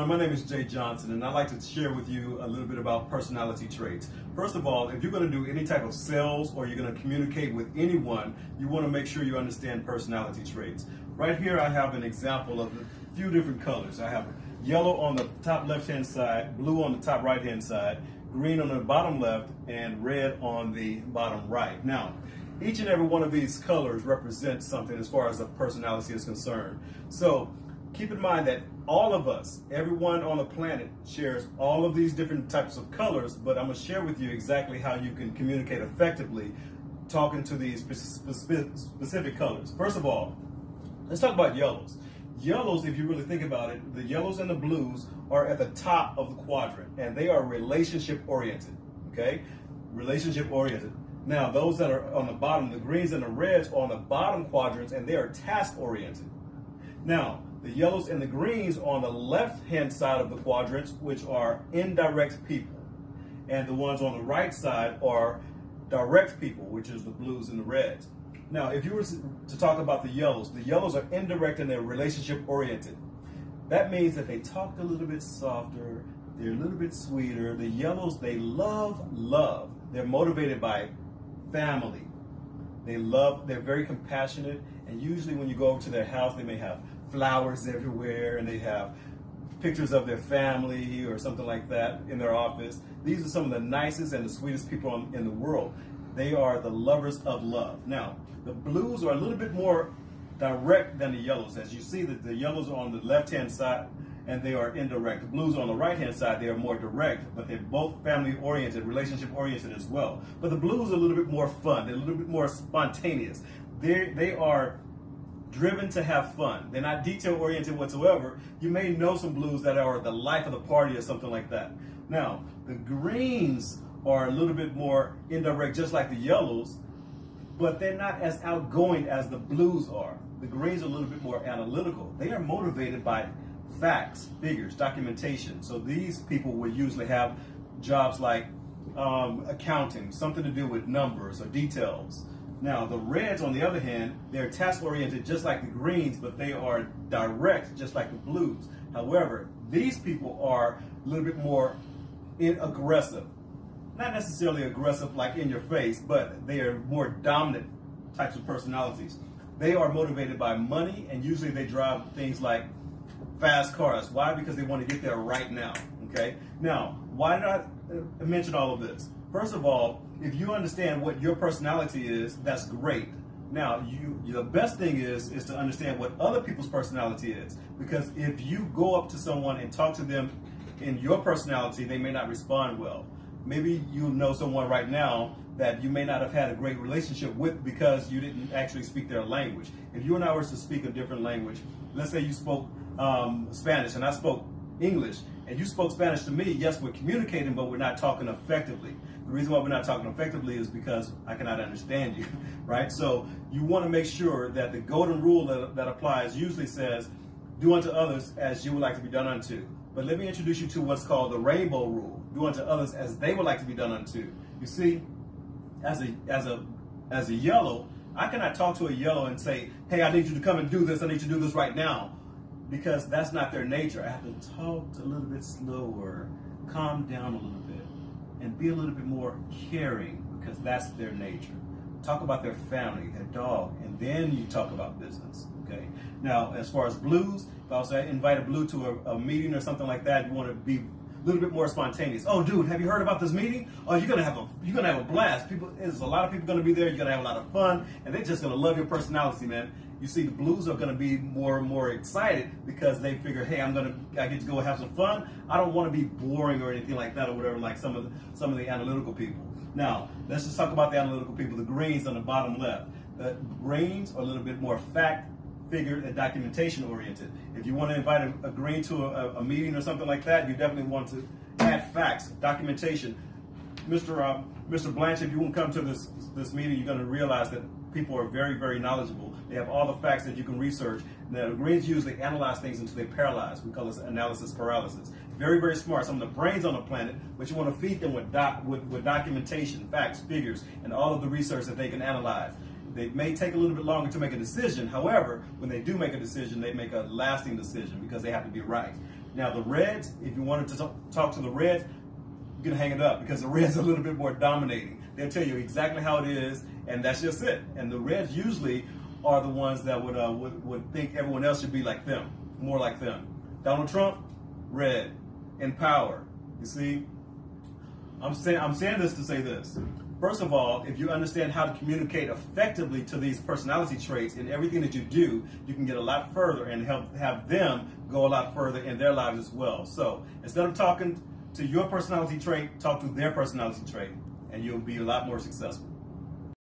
everyone, my name is Jay Johnson, and I'd like to share with you a little bit about personality traits. First of all, if you're going to do any type of sales or you're going to communicate with anyone, you want to make sure you understand personality traits. Right here I have an example of a few different colors. I have yellow on the top left-hand side, blue on the top right-hand side, green on the bottom left, and red on the bottom right. Now, each and every one of these colors represents something as far as a personality is concerned. So keep in mind that all of us, everyone on the planet, shares all of these different types of colors, but I'm going to share with you exactly how you can communicate effectively talking to these specific colors. First of all, let's talk about yellows. Yellows, if you really think about it, the yellows and the blues are at the top of the quadrant, and they are relationship oriented, okay? Relationship oriented. Now, those that are on the bottom, the greens and the reds, are on the bottom quadrants, and they are task oriented. Now, the yellows and the greens are on the left-hand side of the quadrants, which are indirect people. And the ones on the right side are direct people, which is the blues and the reds. Now, if you were to talk about the yellows are indirect and they're relationship oriented. That means that they talk a little bit softer, they're a little bit sweeter. The yellows, they love love. They're motivated by family. They're very compassionate, and usually when you go over to their house, they may have flowers everywhere, and they have pictures of their family or something like that in their office. These are some of the nicest and the sweetest people in the world. They are the lovers of love. Now, the blues are a little bit more direct than the yellows. As you see, that the yellows are on the left-hand side, and they are indirect. The blues on the right-hand side, they are more direct, but they're both family-oriented, relationship-oriented as well. But the blues are a little bit more fun. They're a little bit more spontaneous. They are driven to have fun. They're not detail-oriented whatsoever. You may know some blues that are the life of the party or something like that. Now, the greens are a little bit more indirect, just like the yellows, but they're not as outgoing as the blues are. The greens are a little bit more analytical. They are motivated by facts, figures, documentation. So these people will usually have jobs like accounting, something to do with numbers or details. Now, the reds, on the other hand, they're task-oriented just like the greens, but they are direct just like the blues. However, these people are a little bit more aggressive. Not necessarily aggressive like in your face, but they are more dominant types of personalities. They are motivated by money, and usually they drive things like fast cars. Why? Because they want to get there right now, okay? Now, why did I mention all of this? First of all, if you understand what your personality is, that's great. Now, the best thing is to understand what other people's personality is. Because if you go up to someone and talk to them in your personality, they may not respond well. Maybe you know someone right now that you may not have had a great relationship with because you didn't actually speak their language. If you and I were to speak a different language, let's say you spoke Spanish and I spoke English, and you spoke Spanish to me, yes, we're communicating, but we're not talking effectively. The reason why we're not talking effectively is because I cannot understand you, right? So you want to make sure that the golden rule that applies usually says, do unto others as you would like to be done unto. But let me introduce you to what's called the rainbow rule. Do unto others as they would like to be done unto. You see, as a yellow, I cannot talk to a yellow and say, hey, I need you to come and do this. I need you to do this right now. Because that's not their nature. I have to talk a little bit slower, calm down a little bit, and be a little bit more caring, because that's their nature. Talk about their family, their dog, and then you talk about business, okay? Now, as far as blues, if I was to invite a blue to a meeting or something like that, you want to be a little bit more spontaneous. Oh, dude, have you heard about this meeting? Oh, you're gonna have a blast. There's a lot of people gonna be there. You're gonna have a lot of fun, and they're just gonna love your personality, man. You see, the blues are gonna be more and more excited because they figure, hey, I get to go have some fun. I don't want to be boring or anything like that or whatever, like some of the analytical people. Now, let's just talk about the analytical people. The greens on the bottom left. The greens are a little bit more fact, figure, and documentation oriented. If you want to invite a green to a meeting or something like that, you definitely want to add facts, documentation. Mr. Blanche, if you won't come to this meeting, you're going to realize that people are very, very knowledgeable. They have all the facts that you can research. Now, the greens usually analyze things until they paralyze. We call this analysis paralysis. Very, very smart. Some of the brains on the planet, but you want to feed them with documentation, facts, figures, and all of the research that they can analyze. They may take a little bit longer to make a decision. However, when they do make a decision, they make a lasting decision because they have to be right. Now the reds, if you wanted to talk to the reds, you can hang it up because the reds are a little bit more dominating. They'll tell you exactly how it is, and that's just it. And the reds usually are the ones that would think everyone else should be like them, more like them. Donald Trump, red, in power. You see, I'm saying this to say this. First of all, if you understand how to communicate effectively to these personality traits in everything that you do, you can get a lot further and have them go a lot further in their lives as well. So instead of talking to your personality trait, talk to their personality trait, and you'll be a lot more successful.